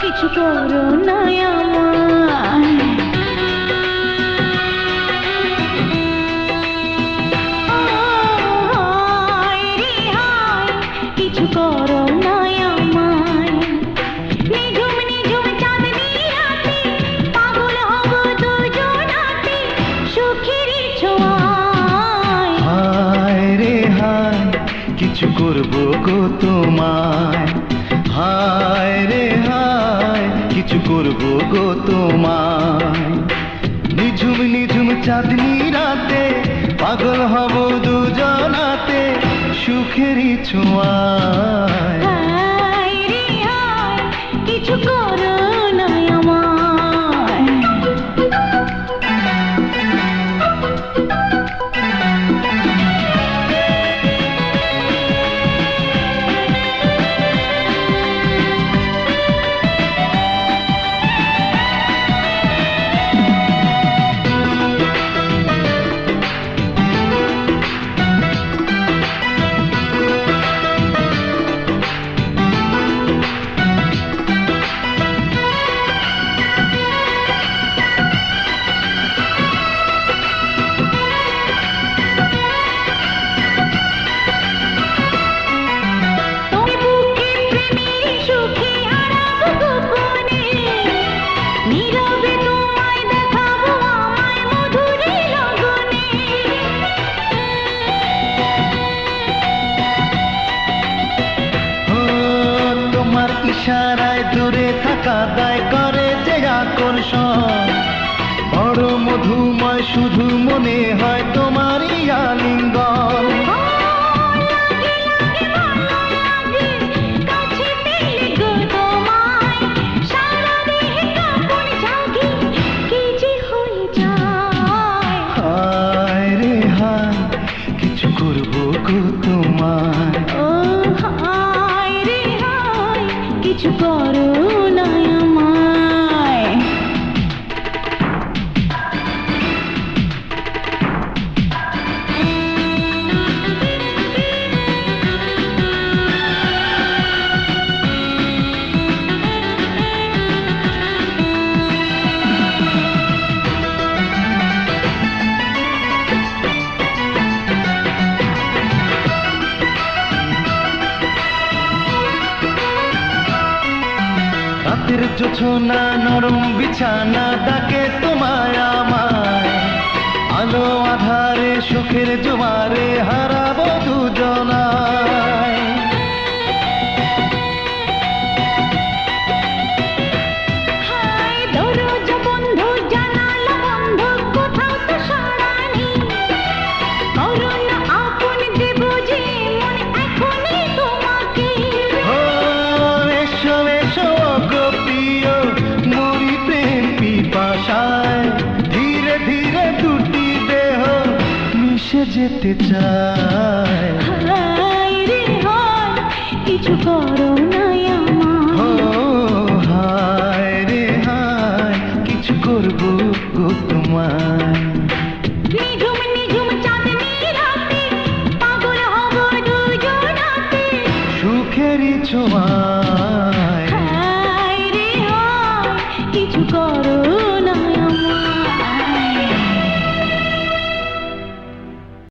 কিছু করো না কিছু করো না আমায় নিঝুম নিঝুম চাঁদনি রাতে পাগল হব দুজনাতে সুখের ছোঁয়ায় হায় রে হায় কিছু করবো গো তোমায় হায় রে হায় কিছু করবো গো তোমায় নিঝুম নিঝুম চাঁদনি রাতে পাগল হব দুজনাতে সুখেরই ছোঁয়ায় হায় রে হায় কিছু করো না আমায় ইশারায় দূরে থাকা দায় করে যে আকর্ষণ বড় মধুময় শুধু মনে হয় তোমারই আলিঙ্গন হায় রে হায় কিছু করবো গো তোমায় কিছু করো না আমায় রাতের জোছনা নরম বিছানা ডাকে তোমায় আমায় আলো আধারে সুখের জোয়ারে হারাবো দুজনায় ধীরে ধীরে দুটি দেহ মিশে যেতে চায় হায় রে হায় কিছু করো না আমায় হায় রে হায় কিছু করবো গো তোমায় নিঝুম নিঝুম চাঁদনি রাতে পাগল হব দুজনাতে সুখেরই ছোঁয়া